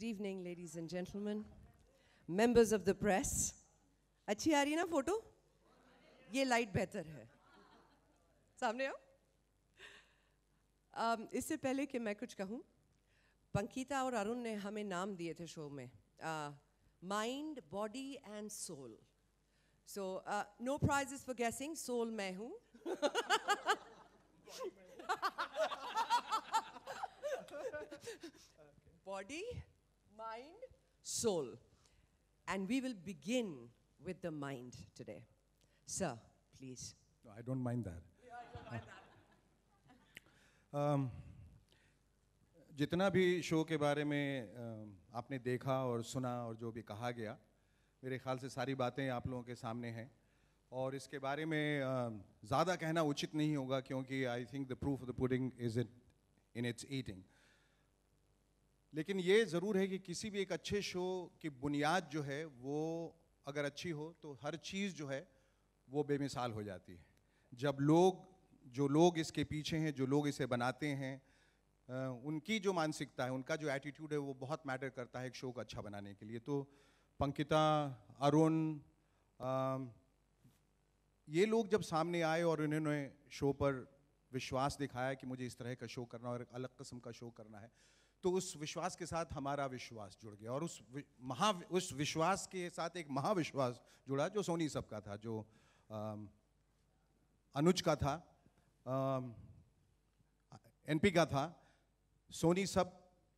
Good evening, ladies and gentlemen, members of the press. अच्छी आ रही है ना फोटो? ये लाइट बेहतर है. सामने आओ. इससे पहले कि मैं कुछ कहूँ, पंकिता और अरुण ने हमें नाम दिए थे शो में, mind, body and soul. So no prizes for guessing. Soul मैं हूँ. Body, mind, soul, and we will begin with the mind today. Sir, please. No, I don't mind that. Yeah, I don't mind that. जितना भी show के बारे में आपने देखा और सुना और जो भी कहा गया, मेरे ख्याल से सारी बातें आप लोगों के सामने हैं और इसके बारे में ज़्यादा कहना उचित नहीं होगा क्योंकि I think the proof of the pudding is in its eating. लेकिन ये ज़रूर है कि किसी भी एक अच्छे शो की बुनियाद जो है वो अगर अच्छी हो तो हर चीज़ जो है वो बेमिसाल हो जाती है. जब जो लोग इसके पीछे हैं, जो लोग इसे बनाते हैं, उनकी जो मानसिकता है, उनका जो एटीट्यूड है वो बहुत मैटर करता है एक शो को अच्छा बनाने के लिए. तो पंकिता, अरुण, ये लोग जब सामने आए और इन्होंने शो पर विश्वास दिखाया कि मुझे इस तरह का शो करना और एक अलग किस्म का शो करना है, तो उस विश्वास के साथ हमारा विश्वास जुड़ गया और उस विश्वास के साथ एक महाविश्वास जुड़ा जो सोनी सब का था, जो अनुज का था, एनपी का था. सोनी सब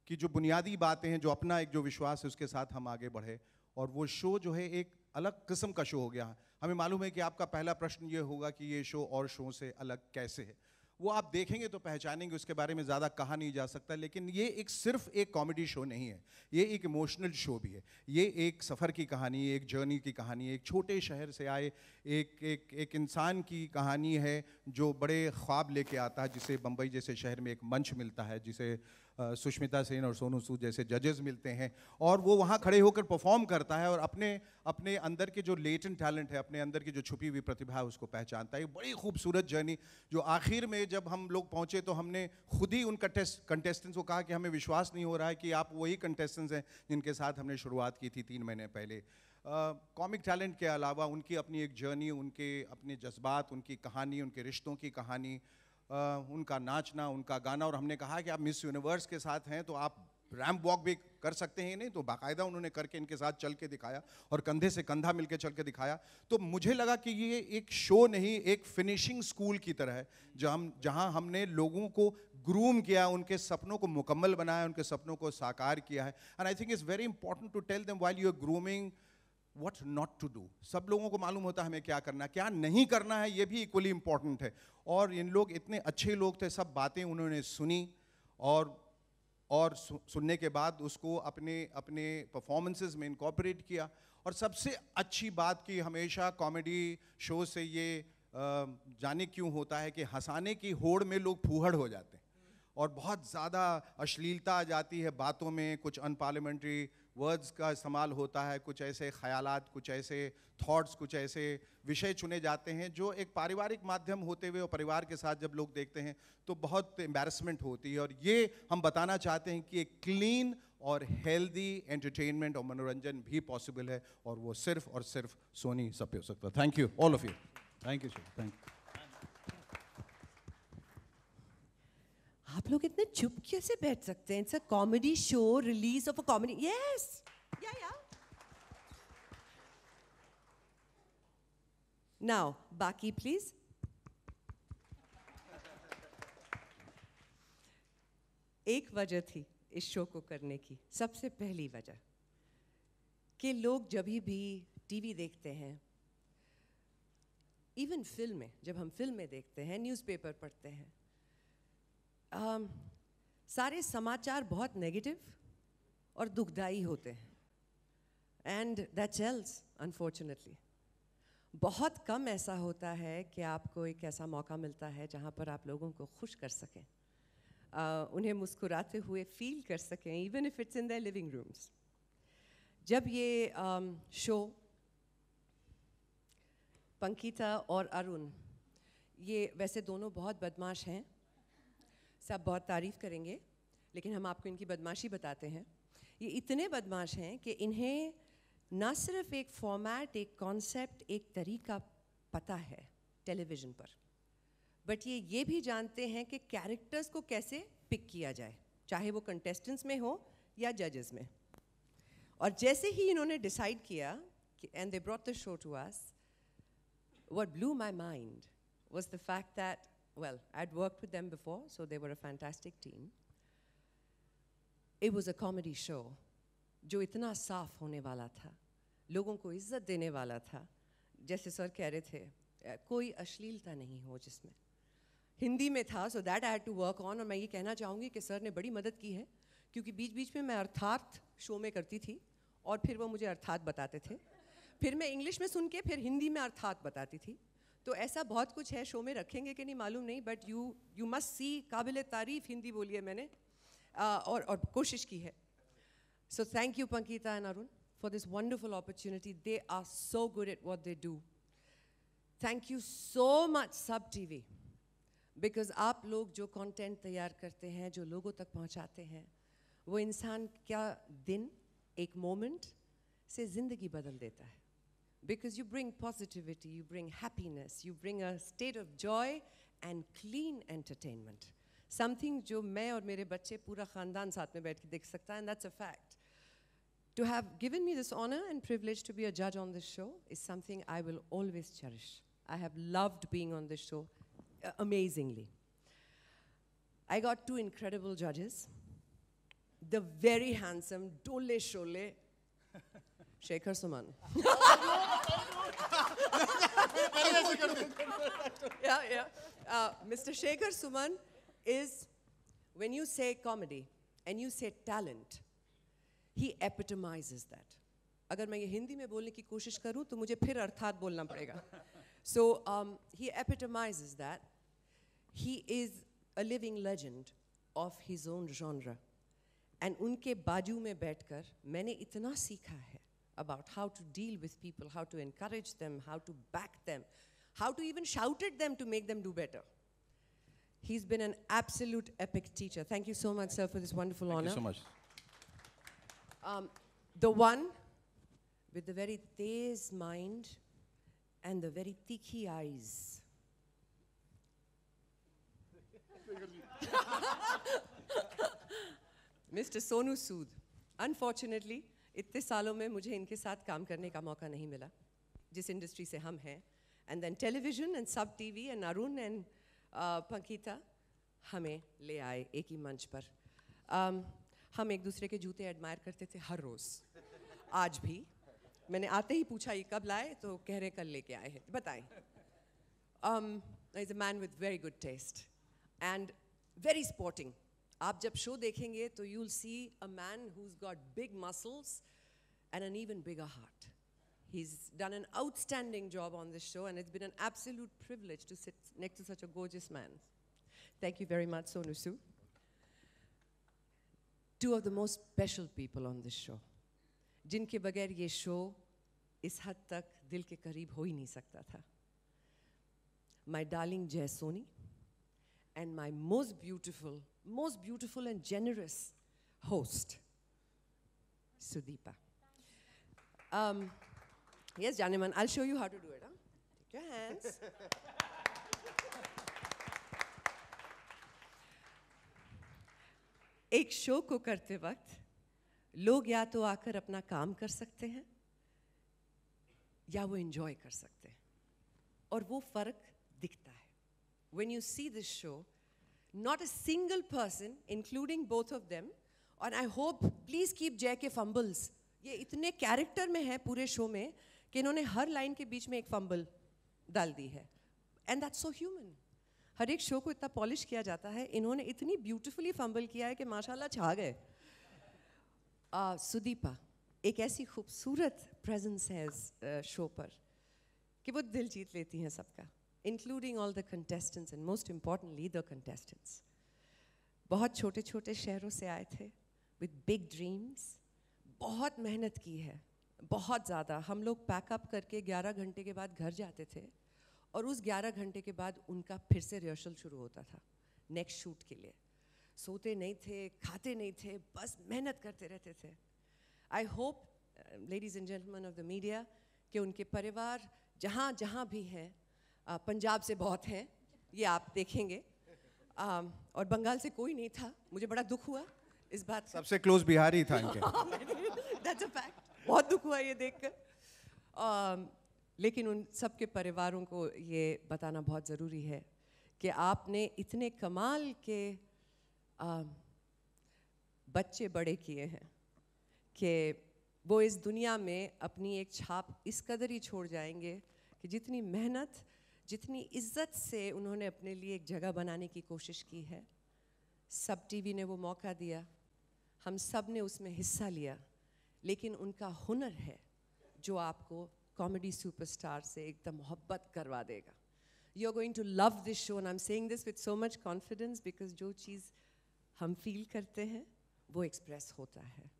की जो बुनियादी बातें हैं, जो अपना एक जो विश्वास है, उसके साथ हम आगे बढ़े और वो शो जो है एक अलग किस्म का शो हो गया. हमें मालूम है कि आपका पहला प्रश्न ये होगा कि ये शो और शो से अलग कैसे है. वो आप देखेंगे तो पहचानेंगे, उसके बारे में ज़्यादा कहा नहीं जा सकता. लेकिन ये सिर्फ एक कॉमेडी शो नहीं है, ये एक इमोशनल शो भी है. ये एक सफ़र की कहानी, एक जर्नी की कहानी, एक छोटे शहर से आए एक इंसान की कहानी है जो बड़े ख्वाब लेके आता है, जिसे बम्बई जैसे शहर में एक मंच मिलता है, जिसे सुष्मिता सेन और सोनू सूद जैसे जजेस मिलते हैं और वो वहाँ खड़े होकर परफॉर्म करता है और अपने अंदर के जो लेटेंट टैलेंट है, अपने अंदर की जो छुपी हुई प्रतिभा है, उसको पहचानता है. बड़ी खूबसूरत जर्नी जो आखिर में जब हम लोग पहुँचे तो हमने खुद ही उन कंटेस्टेंट्स को कहा कि हमें विश्वास नहीं हो रहा है कि आप वही कंटेस्टेंट्स हैं जिनके साथ हमने शुरुआत की थी 3 महीने पहले. कॉमिक टैलेंट के अलावा उनकी अपनी एक जर्नी, उनके अपने जज्बात, उनकी कहानी, उनके रिश्तों की कहानी, उनका नाचना, उनका गाना. और हमने कहा कि आप मिस यूनिवर्स के साथ हैं तो आप रैंप वॉक भी कर सकते हैं. नहीं तो बाकायदा उन्होंने करके इनके साथ चल के दिखाया और कंधे से कंधा मिलके चल के दिखाया. तो मुझे लगा कि ये एक शो नहीं, एक फिनिशिंग स्कूल की तरह है जहां हमने लोगों को ग्रूम किया, उनके सपनों को मुकम्मल बनाया, उनके सपनों को साकार किया है. And I think it's very important to tell them while you are grooming what not to do. सब लोगों को मालूम होता है हमें क्या करना है, क्या नहीं करना है, ये भी इक्वली इंपॉर्टेंट है. और इन लोग इतने अच्छे लोग थे, सब बातें उन्होंने सुनी और सुनने के बाद उसको अपने परफॉर्मेंसेस में इनकॉर्पोरेट किया. और सबसे अच्छी बात कि हमेशा कॉमेडी शो से ये जाने क्यों होता है कि हंसाने की होड़ में लोग फूहड़ हो जाते हैं और बहुत ज़्यादा अश्लीलता आ जाती है बातों में, कुछ अनपार्लियामेंट्री वर्ड्स का इस्तेमाल होता है, कुछ ऐसे ख्यालात, कुछ ऐसे थॉट्स, कुछ ऐसे विषय चुने जाते हैं जो एक पारिवारिक माध्यम होते हुए और परिवार के साथ जब लोग देखते हैं तो बहुत एम्बैरसमेंट होती है. और ये हम बताना चाहते हैं कि एक क्लीन और हेल्दी एंटरटेनमेंट और मनोरंजन भी पॉसिबल है और वो सिर्फ और सिर्फ सोनी सब पे हो सकता है. Thank you all of you. Thank you sir. Thank you. आप लोग इतने चुप कैसे बैठ सकते हैं? It's a comedy show, release of a comedy. Yes, या नाउ बाकी प्लीज. एक वजह थी इस शो को करने की, सबसे पहली वजह कि लोग जब भी टीवी देखते हैं, इवन फिल्में, जब हम फिल्में देखते हैं, न्यूज़पेपर पढ़ते हैं, सारे समाचार बहुत नेगेटिव और दुखदाई होते हैं. And that sells unfortunately. बहुत कम ऐसा होता है कि आपको एक ऐसा मौका मिलता है जहाँ पर आप लोगों को खुश कर सकें, उन्हें मुस्कुराते हुए फील कर सकें, even if it's in their living rooms. जब ये शो पंकिता और अरुण, ये वैसे दोनों बहुत बदमाश हैं, सब बहुत तारीफ़ करेंगे, लेकिन हम आपको इनकी बदमाशी बताते हैं. ये इतने बदमाश हैं कि इन्हें ना सिर्फ एक फॉर्मेट, एक कॉन्सेप्ट, एक तरीका पता है टेलीविज़न पर, बट ये भी जानते हैं कि कैरेक्टर्स को कैसे पिक किया जाए, चाहे वो कंटेस्टेंट्स में हो या जजेस में. और जैसे ही इन्होंने डिसाइड किया and they brought the show to us, what blew my mind was the fact that, well, I'd worked with them before, so they were a fantastic team. It was a comedy show जो इतना साफ होने वाला था, लोगों को इज्जत देने वाला था. जैसे सर कह रहे थे, कोई अश्लीलता नहीं हो जिसमें. हिंदी में था, so that I had to work on. और मैं ये कहना चाहूँगी कि सर ने बड़ी मदद की है, क्योंकि बीच बीच में मैं अर्थात शो में करती थी और फिर वो मुझे अर्थात बताते थे, फिर मैं इंग्लिश में सुन के फिर हिंदी में अर्थात बताती थी. तो ऐसा बहुत कुछ है, शो में रखेंगे कि नहीं मालूम नहीं, बट यू मस्ट सी. काबिल तारीफ़ हिंदी बोली है मैंने, और कोशिश की है. So thank you Pankita and Arun for this wonderful opportunity. They are so good at what they do. Thank you so much Sub TV, because आप लोग जो कंटेंट तैयार करते हैं, जो लोगों तक पहुंचाते हैं, वो इंसान क्या दिन, एक मोमेंट से ज़िंदगी बदल देता है. Because you bring positivity, you bring happiness, you bring a state of joy and clean entertainment. Something जो मैं और मेरे बच्चे पूरा ख़ानदान साथ में बैठ के देख सकता है, and that's a fact. To have given me this honor and privilege to be a judge on this show is something I will always cherish. I have loved being on this show amazingly. I got two incredible judges. The very handsome Dole Shole Shekhar Suman. Mr. Shekhar Suman is, when you say comedy and you say talent, he epitomizes that. अगर मैं ये हिंदी में बोलने की कोशिश करूँ तो मुझे फिर अर्थात बोलना पड़ेगा. So he epitomizes that. He is a living legend of his own genre. And उनके बाजू में बैठकर मैंने इतना सीखा है about how to deal with people, how to encourage them, how to back them, how to even shout at them to make them do better. He's been an absolute epic teacher. Thank you so much, sir, for this wonderful honor. Thank you so much. The one with the very tez mind and the very tikhi eyes. Mr. Sonu Sood. Unfortunately, इतने सालों में मुझे इनके साथ काम करने का मौका नहीं मिला, जिस इंडस्ट्री से हम हैं. And then television and Sub TV and Arun and Pankita हमें ले आए एक ही मंच पर. हम एक दूसरे के जूते एडमायर करते थे हर रोज़. आज भी मैंने आते ही पूछा ये कब लाए, तो कह रहे कल लेके आए हैं. बताएं. He's a man with very good taste and very sporting. आप जब शो देखेंगे तो you'll see a man who's got big muscles and an even bigger heart. He's done an outstanding job on this show, and it's been an absolute privilege to sit next to such a gorgeous man. Thank you very much, Sonu Sood. Two of the most special people on this show, जिनके बगैर ये show इस हद तक दिल के करीब हो ही नहीं सकता था. My darling Jai Soni and my most beautiful and generous host, Sudeepa. Yes, Janeman, I'll show you how to do it. Huh? Take your hands. एक शो को करते वक्त लोग या तो आकर अपना काम कर सकते हैं या वो एंजॉय कर सकते हैं, और वो फर्क दिखता है. When you see this show, not a single person, including both of them, and I hope, please keep Jay के fumbles. ये इतने कैरेक्टर में है पूरे शो में कि इन्होंने हर लाइन के बीच में एक फंबल डाल दी है. And that's so human. हर एक शो को इतना पॉलिश किया जाता है, इन्होंने इतनी ब्यूटीफुली फंबल किया है कि माशाल्लाह छा गए. सुदीपा एक ऐसी खूबसूरत प्रेजेंस है शो पर कि वो दिल जीत लेती हैं सबका, including all the contestants and most importantly the contestants. बहुत छोटे छोटे शहरों से आए थे with big dreams. बहुत मेहनत की है, बहुत ज़्यादा. हम लोग पैकअप करके 11 घंटे के बाद घर जाते थे, और उस 11 घंटे के बाद उनका फिर से रिहर्सल शुरू होता था नेक्स्ट शूट के लिए. सोते नहीं थे, खाते नहीं थे, बस मेहनत करते रहते थे. I hope ladies and gentleman of the media कि उनके परिवार जहाँ जहाँ भी हैं, पंजाब से बहुत हैं, ये आप देखेंगे, और बंगाल से कोई नहीं था। मुझे बड़ा दुख हुआ इस बात का। सबसे क्लोज बिहारी था इनके। That's a fact. बहुत दुख हुआ ये देखकर। लेकिन उन सबके परिवारों को ये बताना बहुत ज़रूरी है कि आपने इतने कमाल के बच्चे बड़े किए हैं कि वो इस दुनिया में अपनी एक छाप इस कदर ही छोड़ जाएंगे कि जितनी मेहनत, जितनी इज्जत से उन्होंने अपने लिए एक जगह बनाने की कोशिश की है, सब टीवी ने वो मौका दिया, हम सब ने उसमें हिस्सा लिया, लेकिन उनका हुनर है जो आपको कॉमेडी सुपरस्टार से एकदम मोहब्बत करवा देगा। You are going to love this show, and I am saying this with so much confidence because जो चीज़ हम फील करते हैं वो एक्सप्रेस होता है।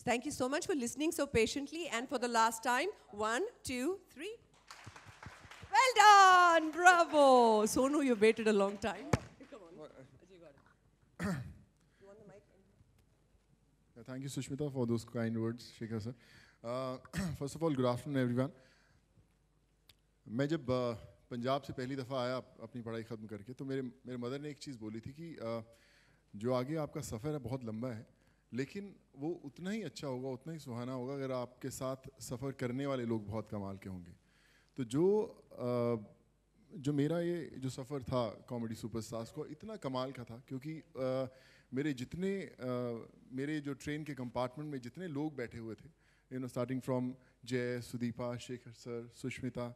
Thank you so much for listening so patiently, and for the last time, 1, 2, 3. Well done, bravo. Sonu, you waited a long time. Come on. You got it. You want the mic? Thank you, Sushmita, for those kind words, Shekhar sir. First of all, good afternoon, everyone. मैं जब पंजाब से पहली दफ़ा आया अपनी पढ़ाई ख़त्म करके, तो मेरे मदर ने एक चीज़ बोली थी कि जो आगे आपका सफ़र है बहुत लंबा है, लेकिन वो उतना ही अच्छा होगा, उतना ही सुहाना होगा अगर आपके साथ सफ़र करने वाले लोग बहुत कमाल के होंगे। तो जो मेरा ये जो सफ़र था कॉमेडी सुपरस्टार्स को, इतना कमाल का था क्योंकि मेरे जो ट्रेन के कंपार्टमेंट में जितने लोग बैठे हुए थे, स्टार्टिंग फ्रॉम जय, सुदीपा, शेखर सर, सुष्मिता,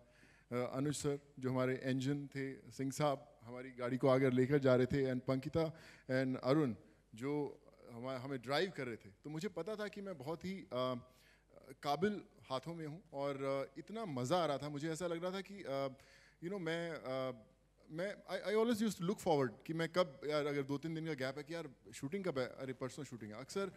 अनुज सर जो हमारे इंजन थे, सिंह साहब हमारी गाड़ी को आगे लेकर जा रहे थे, एंड पंकिता एंड अरुण जो हमें ड्राइव कर रहे थे। तो मुझे पता था कि मैं बहुत ही काबिल हाथों में हूँ और इतना मज़ा आ रहा था। मुझे ऐसा लग रहा था कि मैं I always used to look forward कि मैं कब, यार अगर 2-3 दिन का गैप है कि यार शूटिंग कब है, अरे परसों शूटिंग है। अक्सर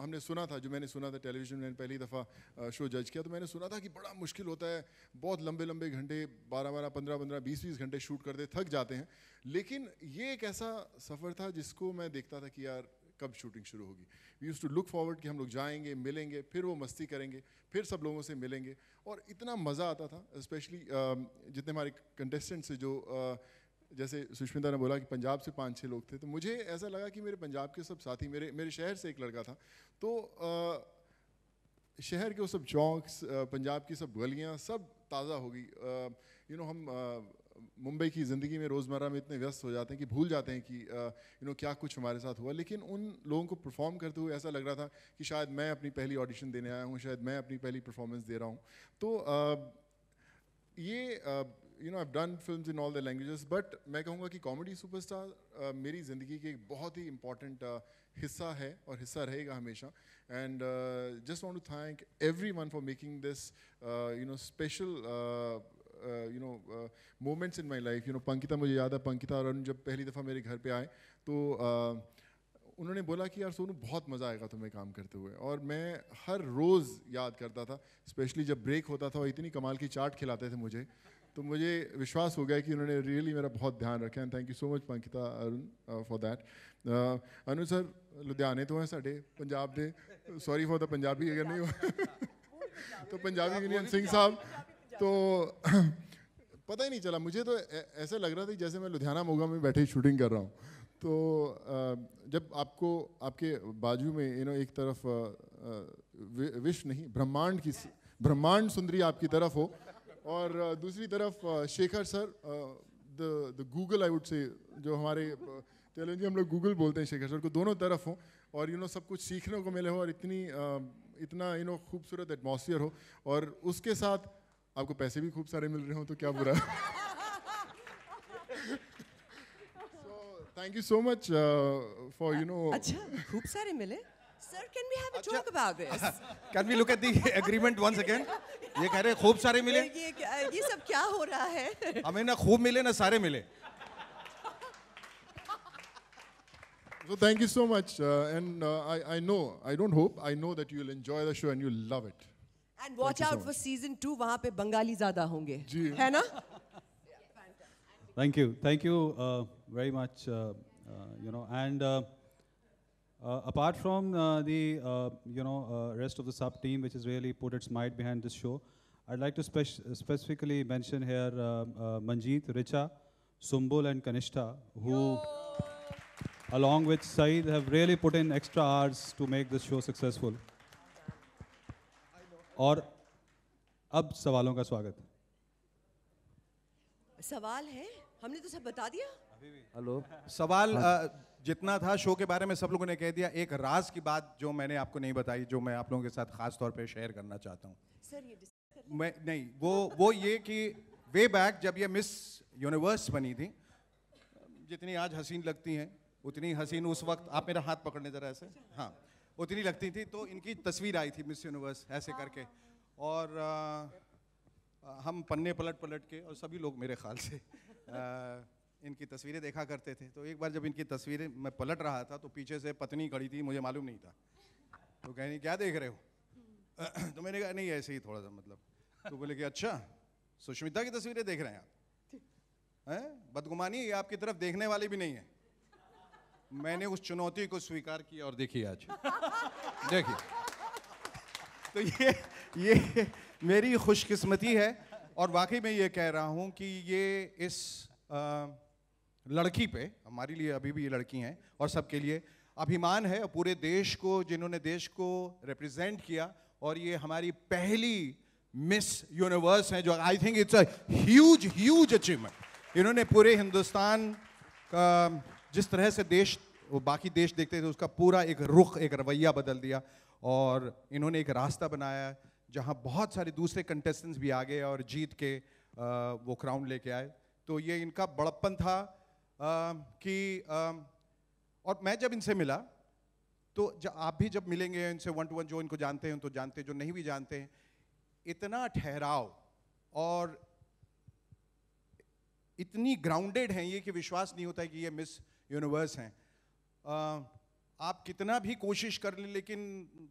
हमने सुना था, जो मैंने सुना था टेलीविजन में पहली दफ़ा शो जज किया, तो मैंने सुना था कि बड़ा मुश्किल होता है, बहुत लंबे लंबे घंटे, 12-12, 15-15, 20-20 घंटे शूट करते, थक जाते हैं। लेकिन ये एक ऐसा सफ़र था जिसको मैं देखता था कि यार कब शूटिंग शुरू होगी। We used to look forward कि हम लोग जाएंगे, मिलेंगे, फिर वो मस्ती करेंगे, फिर सब लोगों से मिलेंगे, और इतना मज़ा आता था। स्पेशली जितने हमारे कंटेस्टेंट्स से जो जैसे सुष्मिता ने बोला कि पंजाब से 5-6 लोग थे, तो मुझे ऐसा लगा कि मेरे पंजाब के सब साथी, मेरे शहर से एक लड़का था, तो शहर के वो सब चौक, पंजाब की सब गलियाँ सब ताज़ा हो गई। हम मुंबई की ज़िंदगी में रोज़मर्रा में इतने व्यस्त हो जाते हैं कि भूल जाते हैं कि क्या कुछ हमारे साथ हुआ। लेकिन उन लोगों को परफॉर्म करते हुए ऐसा लग रहा था कि शायद मैं अपनी पहली ऑडिशन देने आया हूँ, शायद मैं अपनी पहली परफॉर्मेंस दे रहा हूँ। तो I've done films in all the languages, but मैं कहूँगा कि कॉमेडी सुपरस्टार मेरी ज़िंदगी की एक बहुत ही इम्पॉर्टेंट हिस्सा है और हिस्सा रहेगा हमेशा। And just want to thank everyone for making this special moments in my life. पंकिता, मुझे याद है पंकिता और अरुण जब पहली दफ़ा मेरे घर पे आए तो उन्होंने बोला कि यार सोनू बहुत मज़ा आएगा तुम्हें काम करते हुए, और मैं हर रोज़ याद करता था, स्पेशली जब ब्रेक होता था और इतनी कमाल की चाट खिलाते थे मुझे, तो मुझे विश्वास हो गया कि उन्होंने रियली मेरा बहुत ध्यान रखा। And thank you so much Pankita, Arun for that. Anu sir लुधियाने तो हैं साढ़े पंजाब दे, सॉरी फॉर द पंजाबी अगर नहीं हो तो पंजाबी यूनियन सिंह साहब, तो पता ही नहीं चला, मुझे तो ऐसा लग रहा था जैसे मैं लुधियाना मोगा में बैठे शूटिंग कर रहा हूँ। तो जब आपको आपके बाजू में एक तरफ विश्व नहीं ब्रह्मांड सुंदरी आपकी तरफ हो, और दूसरी तरफ Shekhar sir, the Google I would say, जो हमारे तेलंगी हम लोग गूगल बोलते हैं, शेखर सर को दोनों तरफ हो, और सब कुछ सीखने को मिले हो, और इतना खूबसूरत एटमॉस्फेयर हो, और उसके साथ आपको पैसे भी खूब सारे मिल रहे हो, तो क्या बुरा है। So thank you so much for अच्छा, खूब सारे मिले। Sir, can we have a talk about this? Can we look at the agreement once again? ये कह रहे खूब सारे मिले। ये सब क्या हो रहा है? हमें ना खूब मिले ना सारे मिले। So thank you so much, and I know that you'll enjoy the show and you'll love it. And watch out for season 2, वहाँ पे बंगाली ज़्यादा होंगे, है ना? Thank you very much, and Apart from the rest of the sub team, which has really put its might behind this show, I'd like to specifically mention here Manjeet, Richa, Sumbul, and Kanishta, who, along with Saeed, have really put in extra hours to make this show successful. और अब सवालों का स्वागत. सवाल है, हमने तो सब बता दिया. हेलो. सवाल जितना था शो के बारे में सब लोगों ने कह दिया. एक राज की बात जो मैंने आपको नहीं बताई, जो मैं आप लोगों के साथ खास तौर पे शेयर करना चाहता हूँ. सर ये मैं नहीं, वो ये कि वे बैक जब ये मिस यूनिवर्स बनी थी, जितनी आज हसीन लगती हैं उतनी हसीन उस वक्त, आप मेरा हाथ पकड़ने जरा ऐसे, हाँ, उतनी लगती थी. तो इनकी तस्वीर आई थी मिस यूनिवर्स ऐसे करके, और हम पन्ने पलट के, और सभी लोग मेरे ख्याल से इनकी तस्वीरें देखा करते थे. तो एक बार जब इनकी तस्वीरें मैं पलट रहा था तो पीछे से पत्नी खड़ी थी, मुझे मालूम नहीं था. तो कहनी क्या देख रहे हो? तो मैंने कहा नहीं ऐसे ही थोड़ा सा मतलब. तो बोले कि अच्छा सुष्मिता की तस्वीरें देख रहे हैं आप, हैं? बदगुमानी ये आपकी तरफ देखने वाली भी नहीं है. मैंने उस चुनौती को स्वीकार किया और देखिए आज देखिए. तो ये मेरी खुशकिस्मती है, और वाकई में ये कह रहा हूँ कि ये इस लड़की पे, हमारे लिए अभी भी ये लड़की हैं और सबके लिए अभिमान है, और पूरे देश को, जिन्होंने देश को रिप्रेजेंट किया, और ये हमारी पहली मिस यूनिवर्स हैं, जो आई think it's a huge achievement. इन्होंने पूरे हिंदुस्तान का जिस तरह से देश, वो बाकी देश देखते थे, उसका पूरा एक रुख, एक रवैया बदल दिया, और इन्होंने एक रास्ता बनाया जहां बहुत सारे दूसरे कंटेस्टेंट्स भी आ गए और जीत के वो क्राउन लेके आए. तो ये इनका बड़प्पन था कि और मैं जब इनसे मिला, तो आप भी जब मिलेंगे इनसे 1-to-1, जो इनको जानते हैं तो जानते, जो नहीं भी जानते हैं, इतना ठहराव और इतनी ग्राउंडेड हैं ये कि विश्वास नहीं होता है कि ये मिस यूनिवर्स हैं. आप कितना भी कोशिश कर लें, लेकिन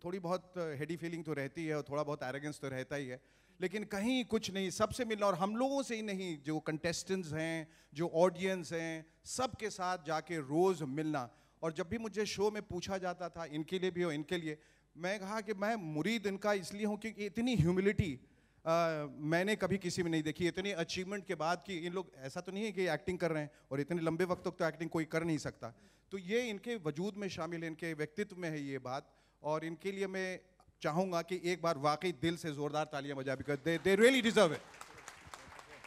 थोड़ी बहुत हेडी फीलिंग तो रहती है, और थोड़ा बहुत एरोगेंस तो रहता ही है, लेकिन कहीं कुछ नहीं. सबसे मिलना, और हम लोगों से ही नहीं, जो कंटेस्टेंट्स हैं, जो ऑडियंस हैं, सबके साथ जाके रोज़ मिलना. और जब भी मुझे शो में पूछा जाता था, इनके लिए भी और इनके लिए, मैं कहा कि मैं मुरीद इनका इसलिए हूँ क्योंकि इतनी ह्यूमिलिटी मैंने कभी किसी में नहीं देखी. इतनी अचीवमेंट के बाद कि इन लोग, ऐसा तो नहीं है कि एक्टिंग कर रहे हैं, और इतने लंबे वक्त तक तो एक्टिंग कोई कर नहीं सकता. तो ये इनके वजूद में शामिल है, इनके व्यक्तित्व में है ये बात, और इनके लिए मैं चाहूँगा कि एक बार वाकई दिल से ज़ोरदार तालियां बजा, because they really deserve it.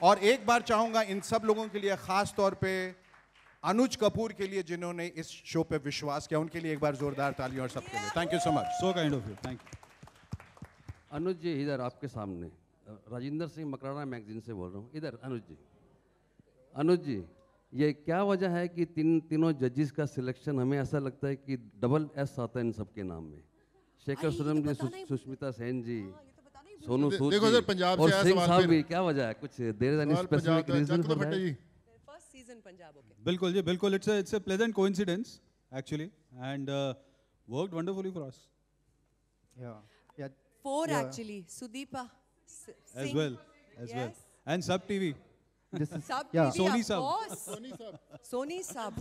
और एक बार चाहूँगा इन सब लोगों के लिए, ख़ास तौर पे अनुज कपूर के लिए, जिन्होंने इस शो पे विश्वास किया, उनके लिए एक बार ज़ोरदार तालियां, और सबके लिए thank you so much. So kind of you. Thank you. अनुज जी इधर आपके सामने, राजिंदर सिंह मकराना मैगजीन से बोल रहा हूँ. इधर अनुज जी, ये क्या वजह है कि तीनों जजेस का सिलेक्शन, हमें ऐसा लगता है कि डबल एस आता है इन सबके नाम में. शेखर सुरम जी, सुष्मिता सेन जी, सोनू सूद देखो सर, पंजाब और से आया सिंह सवाल साहब फिर। भी, क्या वजह है? कुछ देर any specific reason for that? First season Punjab. Okay, बिल्कुल जी, बिल्कुल. It's a pleasant coincidence actually, and worked wonderfully for us. Yeah. 4 Yeah. actually. Sudeepa. As well. Yes. And Sub TV. This is Sub yeah. TV, Sony of sub. course. Sony sub.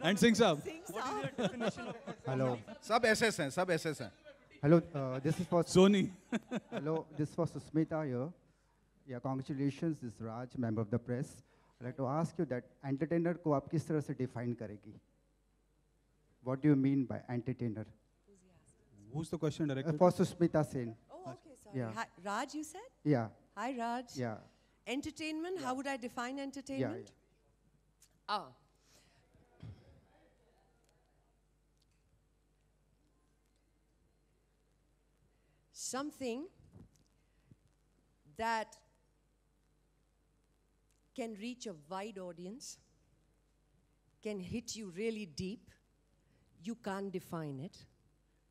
And Singh Sab. Singh sub. Hello. सब SS हैं, सब SS हैं. Hello. This is for Sony. hello. This is for Susmita here. Yeah. Congratulations, this is Raj, member of the press. I'd like to ask you that entertainer को आप किस तरह से define करेगी? What do you mean by entertainer? Who's the question directed? For Susmita Sen. Oh, okay, sorry. Yeah. Hi, Raj, you said? Yeah. Hi, Raj. Yeah. Entertainment, how would I define entertainment? Ah. Something that can reach a wide audience, can hit you really deep. You can't define it.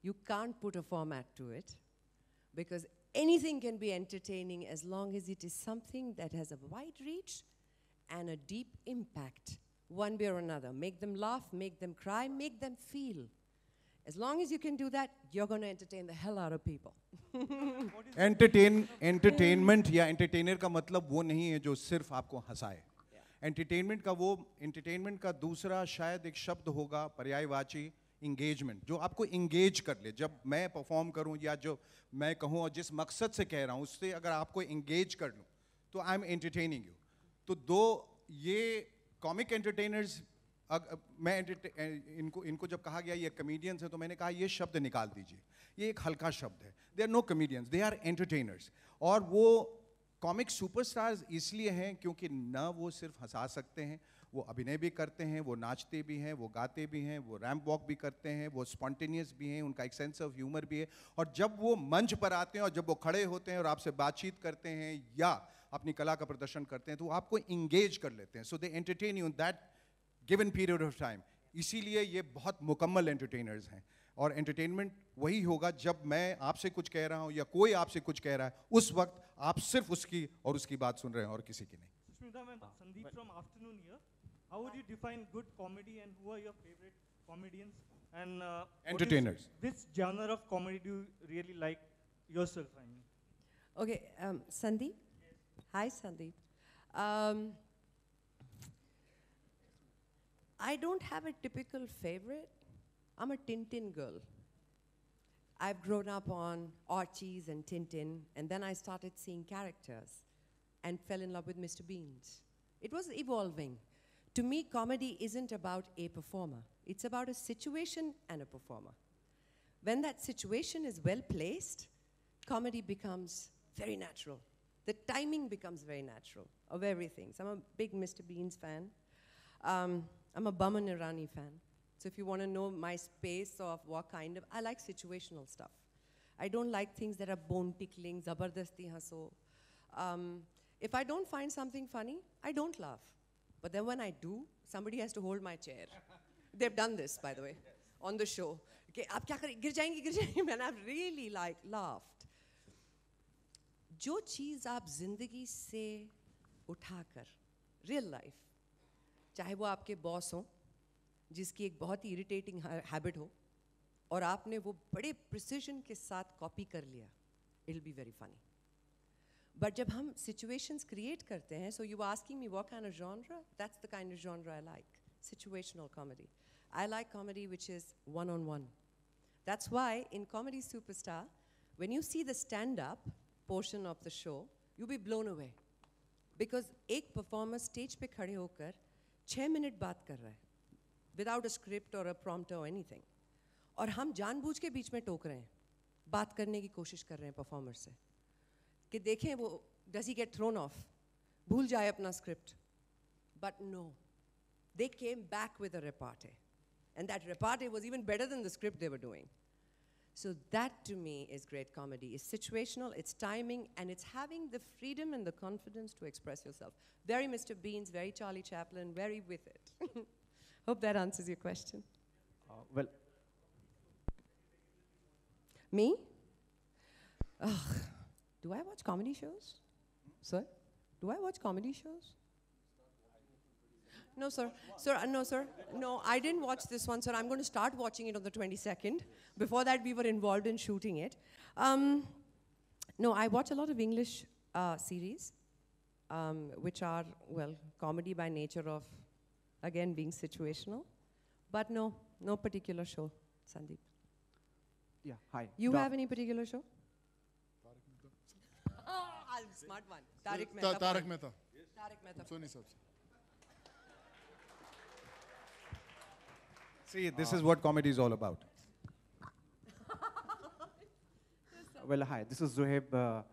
You can't put a format to it, because anything can be entertaining as long as it is something that has a wide reach and a deep impact, one way or another. Make them laugh, make them cry, make them feel. As long as you can do that, you're going to entertain the hell out of people. Entertainment या entertainer का मतलब वो नहीं है जो सिर्फ आपको हंसाए. Entertainment का दूसरा शायद एक शब्द होगा पर्यायवाची इंगेजमेंट, जो आपको इंगेज कर ले। जब मैं परफॉर्म करूं या जो मैं कहूं और जिस मकसद से कह रहा हूं उससे अगर आपको इंगेज कर लूं तो आई एम एंटरटेनिंग यू। तो दो ये कॉमिक एंटरटेनर्स, मैं इनको जब कहा गया ये कॉमेडियंस है तो मैंने कहा ये शब्द निकाल दीजिए, ये एक हल्का शब्द है। They are no comedians, they are entertainers. और वो कॉमिक सुपरस्टार्स इसलिए हैं क्योंकि ना वो सिर्फ हंसा सकते हैं, वो अभिनय भी करते हैं, वो नाचते भी हैं, वो गाते भी हैं, वो रैंप वॉक भी करते हैं, वो स्पॉन्टेनियस भी हैं, उनका एक सेंस ऑफ ह्यूमर भी है। और जब वो मंच पर आते हैं और जब वो खड़े होते हैं और आपसे बातचीत करते हैं या अपनी कला का प्रदर्शन करते हैं तो वो आपको इंगेज कर लेते हैं। So they entertain you in that given period of time. इसीलिए ये बहुत मुकम्मल एंटरटेनर्स हैं। और एंटरटेनमेंट वही होगा जब मैं आपसे कुछ कह रहा हूँ या कोई आपसे कुछ कह रहा है, उस वक्त आप सिर्फ उसकी और उसकी बात सुन रहे हैं और किसी की नहीं। Sushmita ma'am, Sandeep from Afternoon here. How would you define good comedy and who are your favorite comedians? And Entertainers. Which genre of comedy do you really like yourself? I mean. Okay, Sandeep. Hi, Sandeep. I don't have a typical favorite. I'm a Tintin girl. I've grown up on Archie's and Tintin, and then I started seeing characters and fell in love with Mr. Beans. It was evolving. To me, comedy isn't about a performer. It's about a situation and a performer. When that situation is well placed, comedy becomes very natural. The timing becomes very natural of everything. So I'm a big Mr. Beans fan. I'm a Baman Irani fan. So if you want to know my space of what kind of, I like situational stuff. I don't like things that are bone tickling, zabardasti haso. If I don't find something funny, I don't laugh. But then when I do, somebody has to hold my chair. They've done this, by the way, on the show. Okay, aap kya kare? Gir jayenge, and I've really laughed. जो चीज़ आप ज़िंदगी से उठाकर, real life, चाहे वो आपके boss हो, जिसकी एक बहुत ही इरिटेटिंग हैबिट हो, और आपने वो बड़े प्रिसिजन के साथ कॉपी कर लिया, it'll be very funny. But जब हम situations create करते हैं, so you were asking me what kind of genre? That's the kind of genre I like, situational comedy. I like comedy which is one-on-one. That's why in Comedy Superstar, when you see the stand-up portion of the show, you'll be blown away. Because एक performer stage पे खड़े होकर 6 minute बात कर रहा है, without a script or a prompter or anything. और हम जानबूझ के बीच में टोक रहे हैं, बात करने की कोशिश कर रहे हैं performer से, कि देखें वो does he get thrown off, भूल जाए अपना script. But no, they came back with a repartee. And that repartee was even better than the script they were doing. So that to me is great comedy. It's situational, it's timing, and it's having the freedom and the confidence to express yourself. Very Mr. Beans, very Charlie Chaplin, very with it. Hope that answers your question. Well, Me? Ugh. Do I watch comedy shows? Sir? Do I watch comedy shows? No, sir. No, sir. No, I didn't watch this one, sir. I'm going to start watching it on the 22nd. Before that, we were involved in shooting it. No, I watch a lot of English series, which are, well, comedy by nature of, again, being situational. But no, no particular show, Sandeep. yeah, hi. You have any particular show? I'm smart one. Tarak Mehta. Tarak Mehta, Tarak Mehta. Soni साहब से। See, this is what comedy is all about. Well, hi, this is Zuhaib.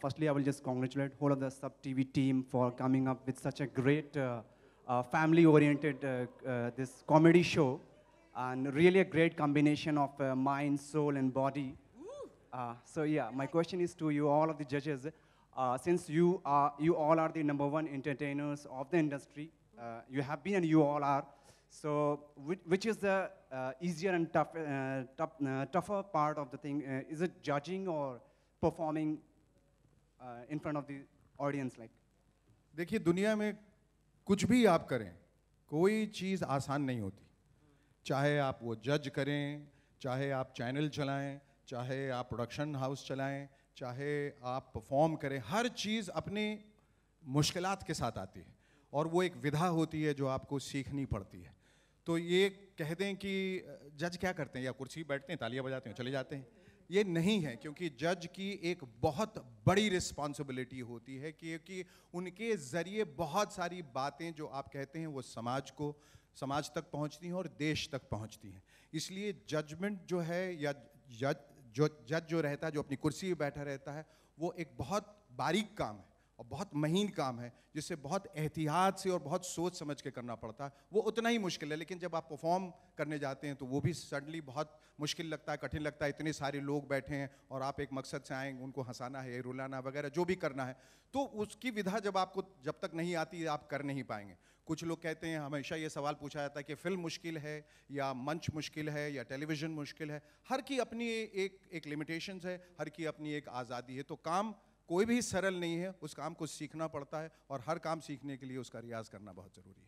Firstly, I will just congratulate whole of the Sub TV team for coming up with such a great family-oriented this comedy show, and really a great combination of mind, soul, and body. So yeah, my question is to you, all of the judges. Since you all are the #1 entertainers of the industry, you have been and you all are. So which is the easier and tougher part of the thing? Is it judging or performing in front of the audience? Like, देखिए, दुनिया में कुछ भी आप करें, कोई चीज़ आसान नहीं होती. चाहे आप वो जज करें, चाहे आप चैनल चलाएं, चाहे आप प्रोडक्शन हाउस चलाएं, चाहे आप परफॉर्म करें, हर चीज़ अपनी मुश्किलात के साथ आती है और वो एक विधा होती है जो आपको सीखनी पड़ती है. तो ये कह दें कि जज क्या करते हैं, या कुर्सी बैठते हैं, तालियां बजाते हैं, चले जाते हैं, ये नहीं है। क्योंकि जज की एक बहुत बड़ी रिस्पॉन्सिबिलिटी होती है, क्योंकि उनके ज़रिए बहुत सारी बातें जो आप कहते हैं वो समाज तक पहुंचती हैं और देश तक पहुंचती हैं। इसलिए जजमेंट जो है, या जज जो रहता है, जो अपनी कुर्सी पर बैठा रहता है, वो एक बहुत बारीक काम है और बहुत महीन काम है, जिसे बहुत एहतियात से और बहुत सोच समझ के करना पड़ता है। वो उतना ही मुश्किल है, लेकिन जब आप परफॉर्म करने जाते हैं तो वो भी सडनली बहुत मुश्किल लगता है, कठिन लगता है। इतने सारे लोग बैठे हैं और आप एक मकसद से आएंगे, उनको हंसाना है, रुलाना वगैरह जो भी करना है, तो उसकी विधा जब तक नहीं आती आप कर नहीं पाएंगे। कुछ लोग कहते हैं, हमेशा ये सवाल पूछा जाता है कि फिल्म मुश्किल है या मंच मुश्किल है या टेलीविज़न मुश्किल है। हर की अपनी एक लिमिटेशंस है, हर की अपनी एक आज़ादी है। तो काम कोई भी सरल नहीं है, उस काम को सीखना पड़ता है और हर काम सीखने के लिए उसका रियाज करना बहुत ज़रूरी है।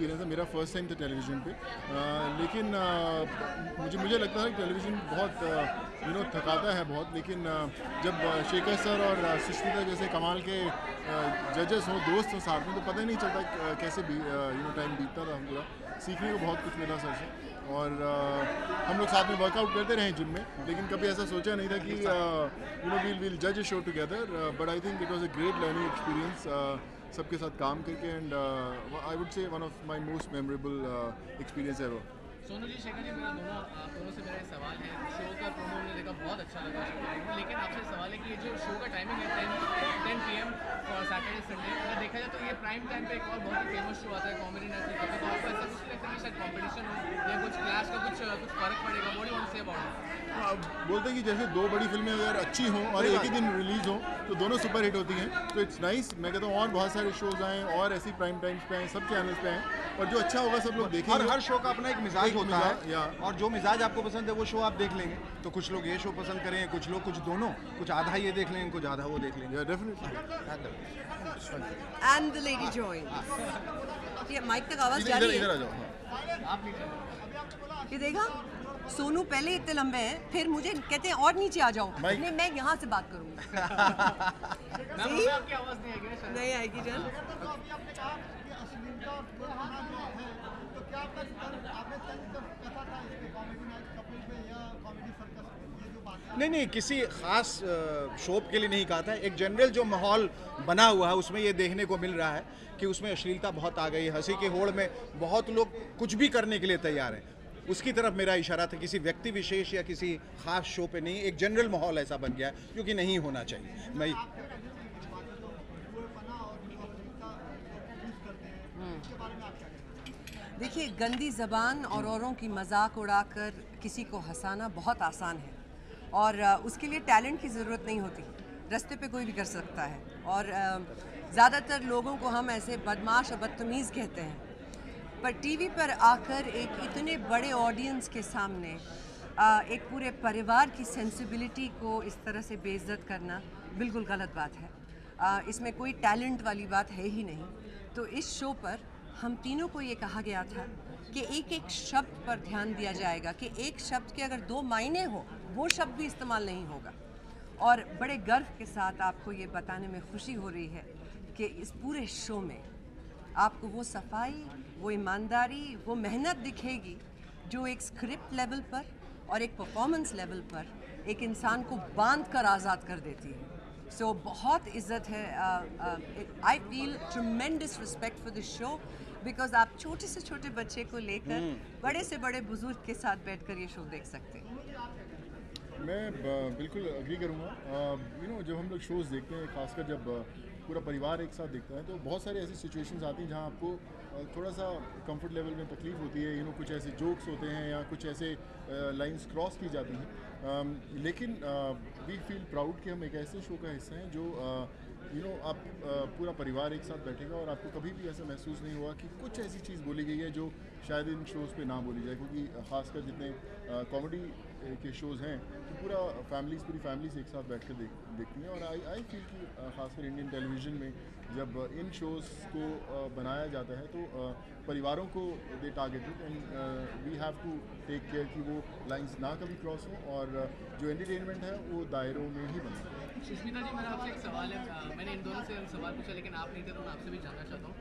एक्सपीरियंस है, मेरा फर्स्ट टाइम था टेलीविज़न पे, लेकिन मुझे लगता है कि टेलीविज़न बहुत थकाता है बहुत, लेकिन जब शेखर सर और सुष्मिता जैसे कमाल के जजेस हों, दोस्त हों साथ में, तो पता ही नहीं चलता कैसे टाइम बीतता था। हम पूरा सीखने को बहुत कुछ मिला सर से, और हम लोग साथ में वर्कआउट करते रहे जिम में, लेकिन कभी ऐसा सोचा नहीं था कि we'll judge a show together, but I think it was a great learning experience सबके साथ काम करके, and I would say one of my most memorable experience ever. Sonu ji, Shekhar ji, मेरा दोनों से मेरा सवाल है, शो का प्रोमो हमने देखा, बहुत अच्छा लगा शो, लेकिन आपसे सवाल है कि ये जो शो का टाइमिंग है 10 PM फॉर सैटरडे संडे, अगर देखा जाए तो ये प्राइम टाइम पे एक और बहुत ही फेमस शो आता है कॉमेडी नेटवर्क का, तो आपको ऐसा कुछ लगता है कि शायद कॉम्पिटिशन हो या कुछ क्लैश का कुछ फर्क पड़ेगा? What do you want to say about it? बोलते हैं कि जैसे दो बड़ी फिल्में अगर अच्छी हों और एक ही दिन रिलीज हों तो दोनों सुपर हिट होती हैं, तो इट्स नाइस। मैं कहता हूँ और बहुत सारे शोज आएँ और ऐसी प्राइम टाइम्स पे आएँ, सब चैनल्स पे आएँ, और जो अच्छा होगा सब लोग देखेंगे। हर शो का अपना एक मिजाज होता है, और जो मिजाज आपको पसंद है वो शो आप देख लेंगे। तो कुछ लोग ये शो पसंद करेंगे, कुछ लोग कुछ दोनों, कुछ आधा ये देख लेंगे, कुछ आधा वो देख लेंगे। Definitely. And the lady join. ये माइक तक आवाज जा रही है? इधर आ जाओ। ये देखा, सोनू पहले इतने लंबे हैं, फिर मुझे कहते हैं और नीचे आ जाओ, नहीं मैं यहाँ से बात करूँगी। आपकी आवाज नहीं आएगी? नहीं आएगी जान। नहीं, किसी खास शो के लिए नहीं कहा था, एक जनरल जो माहौल बना हुआ है उसमें ये देखने को मिल रहा है कि उसमें अश्लीलता बहुत आ गई है, हंसी के होड़ में बहुत लोग कुछ भी करने के लिए तैयार हैं। उसकी तरफ मेरा इशारा था, किसी व्यक्ति विशेष या किसी खास शो पे नहीं, एक जनरल माहौल ऐसा बन गया है जो कि नहीं होना चाहिए। मैं देखिए, गंदी ज़बान और औरों की मजाक उड़ाकर किसी को हंसाना बहुत आसान है, और उसके लिए टैलेंट की ज़रूरत नहीं होती, रास्ते पे कोई भी कर सकता है। और ज़्यादातर लोगों को हम ऐसे बदमाश और बदतमीज़ कहते हैं, पर टीवी पर आकर एक इतने बड़े ऑडियंस के सामने एक पूरे परिवार की सेंसिबिलिटी को इस तरह से बेइज्जत करना बिल्कुल गलत बात है। इसमें कोई टैलेंट वाली बात है ही नहीं। तो इस शो पर हम तीनों को ये कहा गया था कि एक एक शब्द पर ध्यान दिया जाएगा, कि एक शब्द के अगर 2 मायने हो वो शब्द भी इस्तेमाल नहीं होगा। और बड़े गर्व के साथ आपको ये बताने में खुशी हो रही है कि इस पूरे शो में आपको वो सफाई, वो ईमानदारी, वो मेहनत दिखेगी जो एक स्क्रिप्ट लेवल पर और एक परफॉर्मेंस लेवल पर एक इंसान को बांध कर आज़ाद कर देती है। सो बहुत इज़्ज़त है। I feel tremendous respect for this show, because आप छोटे से छोटे बच्चे को लेकर बड़े से बड़े बुजुर्ग के साथ बैठकर ये शो देख सकते हैं। मैं बिल्कुल अग्री करूँगा। जब हम लोग शोज़ देखते हैं, खासकर जब पूरा परिवार एक साथ देखता है, तो बहुत सारी ऐसी सिचुएशंस आती हैं जहाँ आपको थोड़ा सा कंफर्ट लेवल में तकलीफ होती है। कुछ ऐसे जोक्स होते हैं या कुछ ऐसे लाइंस क्रॉस की जाती हैं, लेकिन वी फील प्राउड कि हम एक ऐसे शो का हिस्सा हैं जो आप पूरा परिवार एक साथ बैठेगा और आपको कभी भी ऐसा महसूस नहीं हुआ कि कुछ ऐसी चीज़ बोली गई है जो शायद इन शोज़ पे ना बोली जाए, क्योंकि खासकर जितने कॉमेडी के शोज़ हैं तो पूरी फैमिलीज एक साथ बैठ कर देखती हैं। और आई फील कि खासकर इंडियन टेलीविज़न में जब इन शोज़ को बनाया जाता है तो परिवारों को दे targeted, and we have to take care कि वो लाइंस ना कभी क्रॉस हो और जो एंटरटेनमेंट है वो दायरों में ही बने। सुष्मिता जी, मेरा आपसे एक सवाल है। मैंने इन दोनों से सवाल पूछा, लेकिन आप नहीं थे तो मैं आपसे भी जानना चाहता हूँ।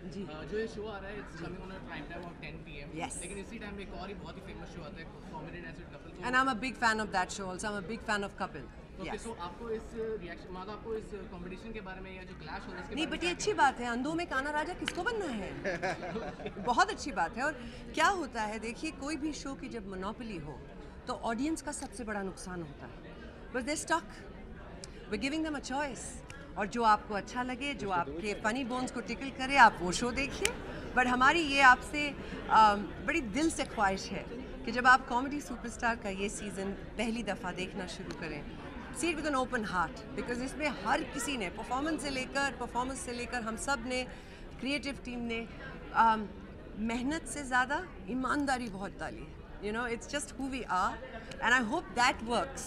जो ये शो आ रहा है, it's coming on prime time of 10 PM, लेकिन इसी टाइम में एक और ही बहुत ही फेमस शो आता है, comedy network Kapil. And I am a big fan of that show also. I am a big fan of Kapil. So आपको इस रिएक्शन, मतलब आपको इस कंपटीशन के बारे में या जो क्लैश हो रहा है इसके नहीं, बट ये अच्छी बात है। अंधों में काना राजा किसको बनना है? बहुत अच्छी बात है। और क्या होता है, देखिए, कोई भी शो की जब मोनोपोली हो तो ऑडियंस का सबसे बड़ा नुकसान होता है। But they stuck, we giving them a choice, और जो आपको अच्छा लगे, जो आपके फनी बोन्स को टिकल करे, आप वो शो देखिए। बट हमारी ये आपसे बड़ी दिल से ख्वाहिश है कि जब आप कॉमेडी सुपरस्टार का ये सीज़न पहली दफ़ा देखना शुरू करें, see it with an open heart, because इसमें हर किसी ने परफॉर्मेंस से लेकर हम सब ने, क्रिएटिव टीम ने मेहनत से ज़्यादा ईमानदारी बहुत डाली है। It's just who we are, and I hope that works.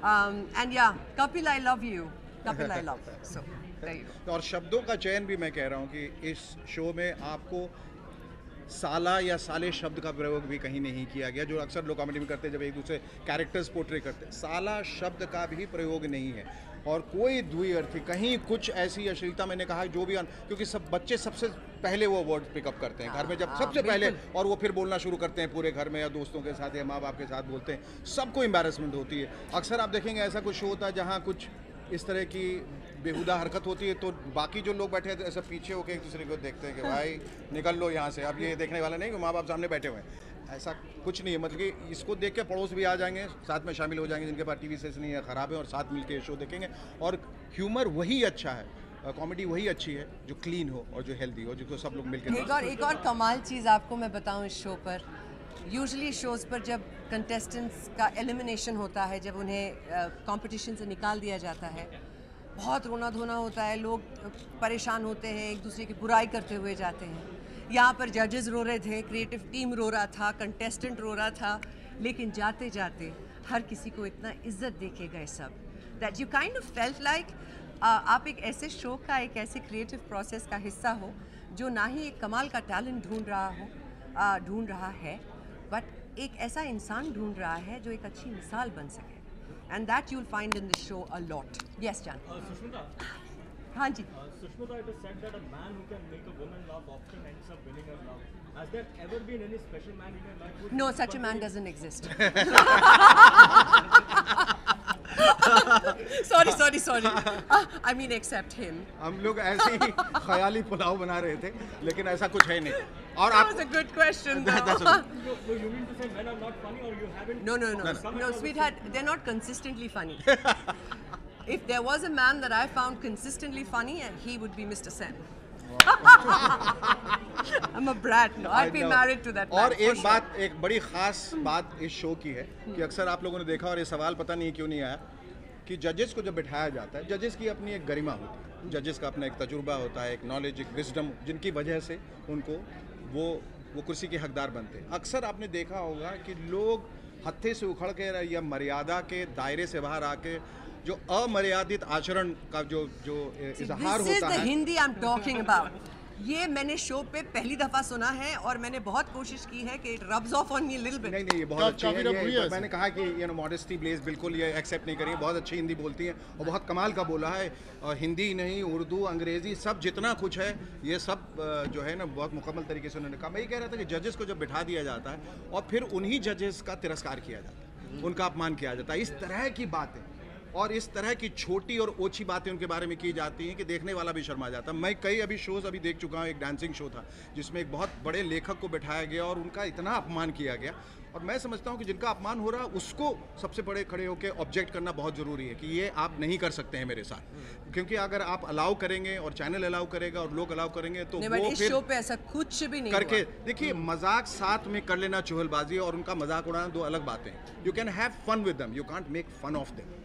And yeah, Kapil, I love you. Kapil, I love you. So और शब्दों का चयन भी मैं कह रहा हूँ कि इस शो में आपको साला या साले शब्द का प्रयोग भी कहीं नहीं किया गया, जो अक्सर लोग कॉमेडी में करते हैं जब एक दूसरे कैरेक्टर्स पोर्ट्रे करते हैं। साला शब्द का भी प्रयोग नहीं है और कोई द्विअर्थी कहीं कुछ ऐसी अश्लीलता मैंने कहा जो भी क्योंकि सब बच्चे सबसे पहले वो वर्ड पिकअप करते हैं घर में, जब सबसे पहले, और वो फिर बोलना शुरू करते हैं पूरे घर में या दोस्तों के साथ या माँ बाप के साथ बोलते हैं, सबको एम्बैरेसमेंट होती है। अक्सर आप देखेंगे ऐसा कुछ शो होता है जहाँ कुछ इस तरह की बेहुदा हरकत होती है तो बाकी जो लोग बैठे हैं तो ऐसा पीछे होकर एक दूसरे को देखते हैं कि भाई निकल लो यहाँ से, अब ये देखने वाला नहीं कि माँ बाप सामने बैठे हुए हैं। ऐसा कुछ नहीं है, मतलब कि इसको देख के पड़ोस भी आ जाएंगे, साथ में शामिल हो जाएंगे जिनके पास टीवी सेट नहीं है, ख़राब है, और साथ मिलके शो देखेंगे। और ह्यूमर वही अच्छा है, कॉमेडी वही अच्छी है जो क्लीन हो और जो हेल्दी हो, जिसको सब लोग मिलकर। एक और कमाल चीज़ आपको मैं बताऊं इस शो पर, यूजुअली शोज़ पर जब कंटेस्टेंट्स का एलिमिनेशन होता है, जब उन्हें कंपटीशन से निकाल दिया जाता है, बहुत रोना धोना होता है, लोग परेशान होते हैं, एक दूसरे की बुराई करते हुए जाते हैं। यहाँ पर जजेस रो रहे थे, क्रिएटिव टीम रो रहा था, कंटेस्टेंट रो रहा था, लेकिन जाते जाते हर किसी को इतना इज्जत देके गए सब, that you kind of felt like आप एक ऐसे शो का, एक ऐसे क्रिएटिव प्रोसेस का हिस्सा हो जो ना ही एक कमाल का टैलेंट ढूंढ रहा है, बट एक ऐसा इंसान ढूंढ रहा है जो एक अच्छी मिसाल बन सके, and that you'll find in this show a lot. Yes जान। सुष्मिता, हाँ जी। Sushmita, it is said that a man who can make a woman laugh often ends up winning her love. Has there ever been any special man in your life? No, such a man doesn't exist. Sorry. I mean, except him. हम लोग ऐसे ही ख्याली पुलाव बना रहे थे, लेकिन ऐसा कुछ है नहीं। और That was a good question, though. So you mean to say men are not funny, or you haven't? No, sweetheart, they're not consistently funny. If there was a man that I found consistently funny, he would be Mr. Sen. I'm a brat. No, I'd be married to that man. और एक बात, एक बड़ी खास बात इस show की है कि अक्सर आप लोगों ने देखा, और ये सवाल पता नहीं क्यों नहीं आया, कि जजेस को जब बिठाया जाता है, जजेस की अपनी एक गरिमा होती है, जजेस का अपना एक तजुर्बा होता है, एक नॉलेज, एक विजडम, जिनकी वजह से उनको वो कुर्सी के हकदार बनते हैं। अक्सर आपने देखा होगा कि लोग हत्थे से उखड़ के या मर्यादा के दायरे से बाहर आके जो अमर्यादित आचरण का जो इजहार होता है, Hindi I am talking about, ये मैंने शो पे पहली दफा सुना है और मैंने बहुत कोशिश की है कि it rubs of on me little bit. नहीं, ये बहुत अच्छी है। मैंने कहा कि मॉडेस्टी ब्लेज बिल्कुल ये एक्सेप्ट नहीं करेंगे, बहुत अच्छी हिंदी बोलती हैं और बहुत कमाल का बोला है, और हिंदी नहीं, उर्दू, अंग्रेजी, सब जितना कुछ है ये सब जो है ना बहुत मुकम्मल तरीके से उन्होंने कहा। मैं ये कह रहा था कि जजेस को जब बिठा दिया जाता है और फिर उन्हीं जजेस का तिरस्कार किया जाता है, उनका अपमान किया जाता है, इस तरह की बातें और इस तरह की छोटी और ओछी बातें उनके बारे में की जाती हैं कि देखने वाला भी शर्मा जाता है। मैं कई अभी शोज़ अभी देख चुका हूँ, एक डांसिंग शो था जिसमें एक बहुत बड़े लेखक को बिठाया गया और उनका इतना अपमान किया गया, और मैं समझता हूँ कि जिनका अपमान हो रहा है उसको सबसे बड़े खड़े होकर ऑब्जेक्ट करना बहुत ज़रूरी है कि ये आप नहीं कर सकते हैं मेरे साथ, क्योंकि अगर आप अलाउ करेंगे और चैनल अलाउ करेगा और लोग अलाउ करेंगे तो वो इस शो पे ऐसा कुछ भी नहीं करके देखिए, मजाक साथ में कर लेना चुहलबाजी और उनका मजाक उड़ाना दो अलग बातें हैं। You can have fun with them, you can't make fun of them.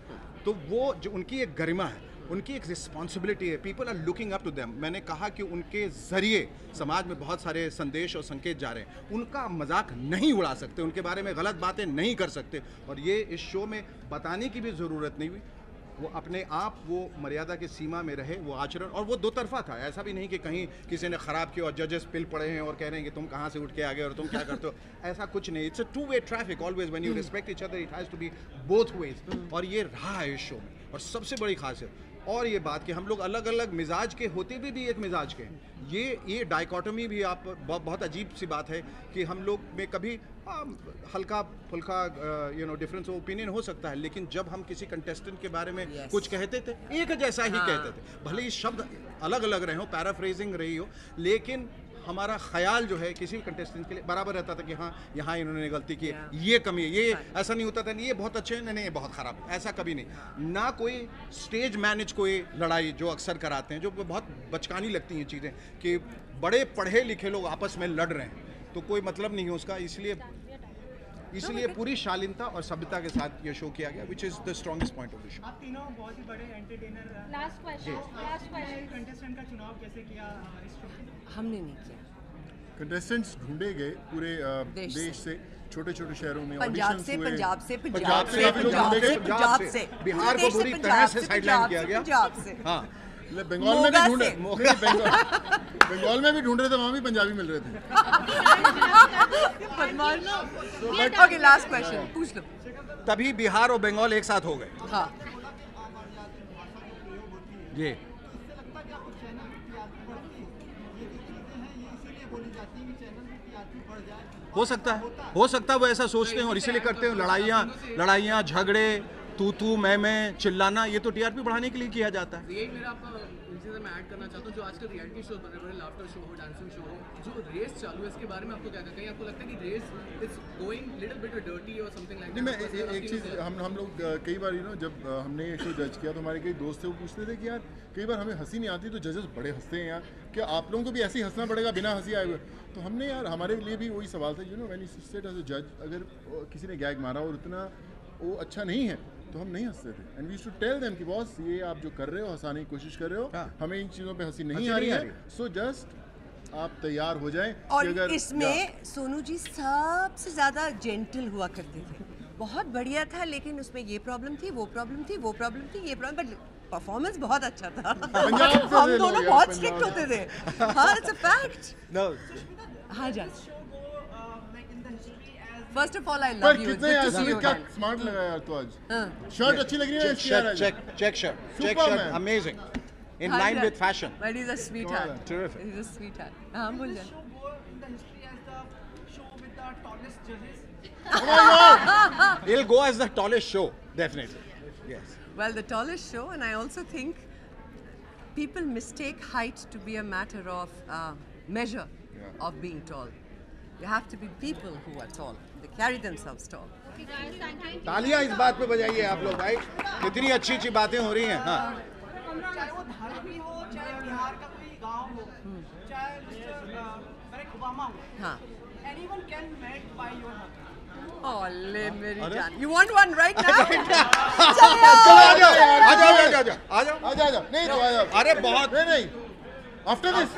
तो वो जो उनकी एक गरिमा है, उनकी एक रिस्पॉन्सिबिलिटी है, people are looking up to them. मैंने कहा कि उनके ज़रिए समाज में बहुत सारे संदेश और संकेत जा रहे हैं, उनका मजाक नहीं उड़ा सकते, उनके बारे में गलत बातें नहीं कर सकते, और ये इस शो में बताने की भी ज़रूरत नहीं हुई। वो अपने आप वो मर्यादा की सीमा में रहे, वो आचरण, और वो दो तरफा था, ऐसा भी नहीं कि कहीं किसी ने ख़राब किया और जजेस पिल पड़े हैं और कह रहे हैं कि तुम कहाँ से उठ के आ गए और तुम क्या करते हो, ऐसा कुछ नहीं। It's a two way traffic always, when you respect each other it has to be both ways, और ये रहा है इस शो में। और सबसे बड़ी खासियत और ये बात कि हम लोग अलग अलग मिजाज के होते हुए भी एक मिजाज के हैं, ये डाइकोटमी भी आप बहुत अजीब सी बात है कि हम लोग में कभी हल्का फुल्का डिफरेंस ऑफ ओपिनियन हो सकता है, लेकिन जब हम किसी कंटेस्टेंट के बारे में कुछ कहते थे एक जैसा ही कहते थे, भले ही शब्द अलग अलग रहे हो, पैराफ्रेजिंग रही हो, लेकिन हमारा ख्याल जो है किसी भी कंटेस्टेंट के लिए बराबर रहता था कि हाँ यहाँ इन्होंने गलती की है, ये कमी है, ये ऐसा नहीं होता था, नहीं ये बहुत अच्छे हैं, नहीं ये बहुत ख़राब है, ऐसा कभी नहीं। ना कोई स्टेज मैनेज कोई लड़ाई जो अक्सर कराते हैं, जो बहुत बचकानी लगती हैं चीज़ें कि बड़े पढ़े लिखे लोग आपस में लड़ रहे हैं, तो कोई मतलब नहीं है उसका। इसलिए पूरी शालीनता और सभ्यता के साथ ये शो किया गया, which is the strongest point of the show. आप तीनों बहुत ही बड़े एंटरटेनर। लास्ट क्वेश्चन कंटेस्टेंट का चुनाव कैसे किया इस शो में? हमने नहीं किया। कंटेस्टेंट्स ढूंढे गए पूरे देश से, छोटे छोटे शहरों में पंजाब से बिहार को पूरी तरह से साइडलाइन किया गया। पंजाब से, हाँ, बंगाल में नहीं ढूंढे, बंगाल में भी ढूंढ रहे थे, वहाँ भी पंजाबी मिल रहे थे। ओके, लास्ट क्वेश्चन पूछ लो। तभी बिहार और बंगाल एक साथ हो गए। हाँ, ये हो सकता है वो ऐसा सोचते हैं और इसीलिए करते हैं। लड़ाइयाँ झगड़े, तू मैं चिल्लाना, ये तो टीआरपी बढ़ाने के लिए किया जाता है। यही मेरा आपका चीज़ें मैं ऐड करना चाहता हूँ, जो आजकल रियलिटी शो बने हुए, लाफ्टर शो हो, डांसिंग शो हो, जो रेस चालू है, इसके बारे में आपको क्या कहना है? आपको लगता है कि race is going little bit dirty और समथिंग लाइक दैट? नहीं, मैं एक चीज़, हम लोग कई बार जब हमने ये शो जज किया तो हमारे कई दोस्त थे, वो पूछते थे कि यार कई बार हमें हंसी नहीं आती तो जजेस बड़े हंसते हैं यार, क्या आप लोगों को भी ऐसे ही हंसना पड़ेगा बिना हंसी आए हुए? तो हमने यार, हमारे लिए भी वही सवाल था, when you sit as a जज, अगर किसी ने गैग मारा और उतना वो अच्छा नहीं है तो हम नहीं हंसते थे। And we should tell them कि बॉस ये आप जो कर रहे हो, हंसाने की कोशिश कर रहे हो, हमें इन चीज़ों पे हंसी नहीं आ रही है, सो जस्ट आप तैयार हो जाएं। और अगर इसमें सोनू जी सबसे ज्यादा जेंटल हुआ करते थे, बहुत बढ़िया था, लेकिन उसमें ये प्रॉब्लम थी, वो प्रॉब्लम थी, वो प्रॉब्लम थी, ये प्रॉब्लम, बट परफॉर्मेंस बहुत अच्छा था। हम दोनों बहुत स्ट्रिक्ट होते थे। हाँ, इट्स अ फैक्ट। हाँ जा। First of all, I love you. It's good to see you again. Smart लगा यार तो आज। शर्ट अच्छी लग रही है इसकी यार। Check shirt, amazing. In line with fashion. But he's a sweetheart. Terrific. He's a sweetheart. हाँ बोल जा। Oh my God! He'll go as the tallest show, definitely. Yes. Well, the tallest show, and I also think people mistake height to be a matter of measure of being tall. You have to be people who are tall. They carry themselves tall. तालियां इस बात पे बजाइए आप लोग भाई, कितनी अच्छी अच्छी बातें हो रही हैं। हाँ, चाहे वो धारावी हो, चाहे बिहार का कोई गांव हो, चाहे बराक ओबामा हो, हाँ, anyone can met by your hug. Oh, ले मेरी जान. You want one right now? आ जाओ। नहीं तो अरे बहुत नहीं। Afterwards.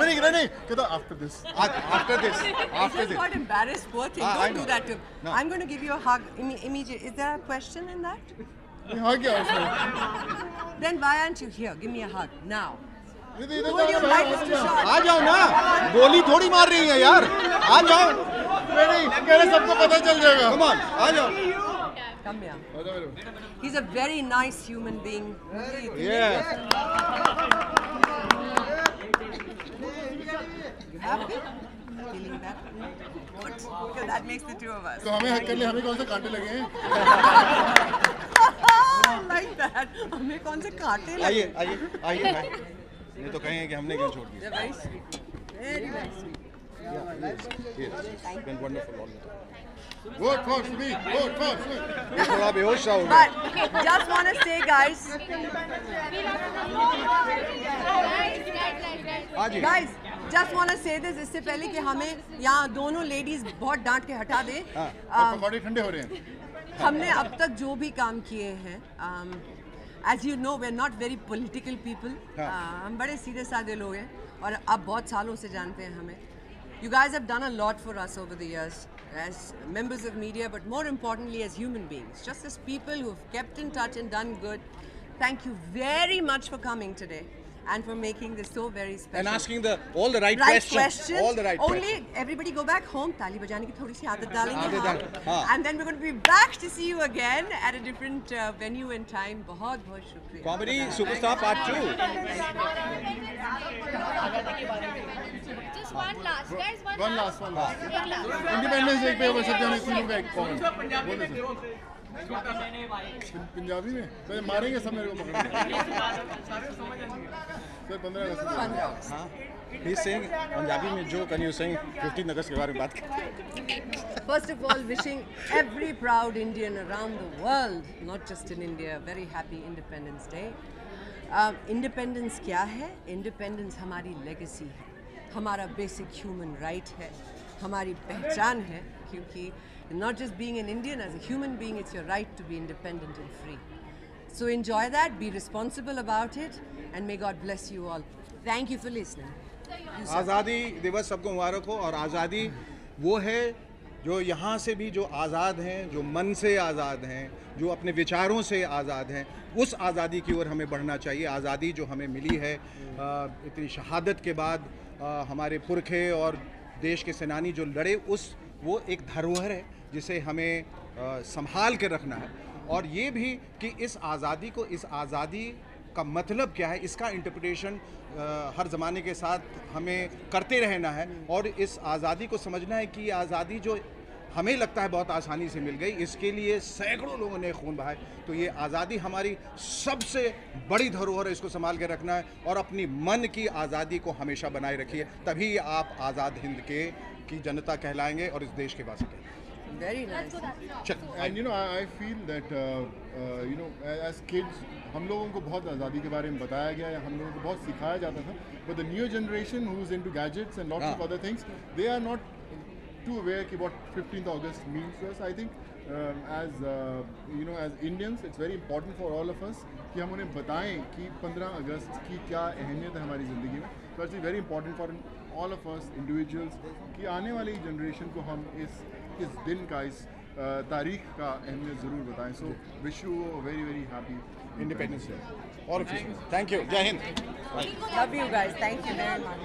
नहीं कहता after this. He just got embarrassed. Poor thing. Don't do that to him. No. I'm going to give you a hug immediately. Is there a question in that? हाँ क्या उसमें? Then why aren't you here? Give me a hug now. आ जाओ ना, गोली थोड़ी मार रही है यार, आ जाओ। नहीं मेरे सबको पता चल जाएगा। Come on, आ जाओ। Come here. He's a very nice human being. Yes. You happy? Feeling better? Good. Because that makes the two of us. तो हमें हक कर ले, हमें कौन से कांटे लगे हैं? Like that. हमें कौन से कांटे लगे? आइए भाई। ये तो कहेंगे कि हमने क्यों छोड़ दिया। They're very sweet. Very, very sweet. Yes. Been wonderful all the time. Vote for me. थोड़ा बेहोश सा हो गया। But just want to say, guys, just want to say this, इससे पहले कि हमें यहाँ दोनों लेडीज बहुत डांट के हटा दे, पकौड़े ठंडे हो रहे हैं। हमने अब तक जो भी काम किए हैं, as you know, we're not very political people. हम बड़े सीधे साधे लोग हैं और आप बहुत सालों से जानते हैं हमें. You guys have done a lot for us over the years as members of media, but more importantly as human beings, just as people who've kept in touch and done good. Thank you very much for coming today and for making this so very special. And asking all the right questions. All the right Only questions. Everybody go back home. ताली बजाने की थोड़ी सी आदत डालेंगे आदत हम. हाँ. And then we're going to be back to see you again at a different venue and time. बहुत बहुत शुक्रिया. Comedy Superstar Part 2. Just one last, guys. One last. Independence Day पे वो सब जाने तीनों का एक कॉमेंट. पंजाबी में तो मारेंगे सब मेरे को पकड़ के। सर 15 अगस्त। हाँ, he's saying पंजाबी में जो can you saying 15 अगस्त के बारे में बात कर। First of all, wishing every proud Indian around the world, not just in India, a very happy Independence Day. Independence क्या है? Independence हमारी legacy है, हमारा basic human right है, हमारी पहचान है, क्योंकि not just being an Indian, as a human being, it's your right to be independent and free. So enjoy that, be responsible about it, and may God bless you all. Thank you for listening. आज़ादी दिवस सबको मुबारक हो। और आज़ादी वो है जो यहाँ से भी जो आज़ाद हैं, जो मन से आज़ाद हैं, जो अपने विचारों से आज़ाद हैं, उस आज़ादी की ओर हमें बढ़ना चाहिए। आज़ादी जो हमें मिली है इतनी शहादत के बाद, हमारे पुरखे और देश के सेनानी जो लड़े, वो एक धरोहर है जिसे हमें संभाल के रखना है। और ये भी कि इस आज़ादी का मतलब क्या है, इसका इंटरप्रिटेशन हर ज़माने के साथ हमें करते रहना है। और इस आज़ादी को समझना है कि आज़ादी जो हमें लगता है बहुत आसानी से मिल गई, इसके लिए सैकड़ों लोगों ने खून बहाए। तो ये आज़ादी हमारी सबसे बड़ी धरोहर है, इसको संभाल के रखना है और अपनी मन की आज़ादी को हमेशा बनाए रखिए, तभी आप आज़ाद हिंद की जनता कहलाएंगे और इस देश के वासी कहलाएंगे। Very nice. And you know, I feel that you know, as kids, हम लोगों को बहुत आज़ादी के बारे में बताया गया या हम लोगों को बहुत सिखाया जाता था. But the new generation who's into gadgets and lots of other things, they are not too aware कि what 15th August means to us. I think as you know, as Indians, it's very important for all of us कि हम उन्हें बताएं कि 15 अगस्त की क्या अहमियत है हमारी ज़िंदगी में. So it's very important for all of us individuals कि आने वाली जनरेशन को हम इस दिन का, इस तारीख का अहमियत ज़रूर बताएं. So wish you very very happy independence day. और थैंक यू. जय Hind. Love you guys. Thank you very much.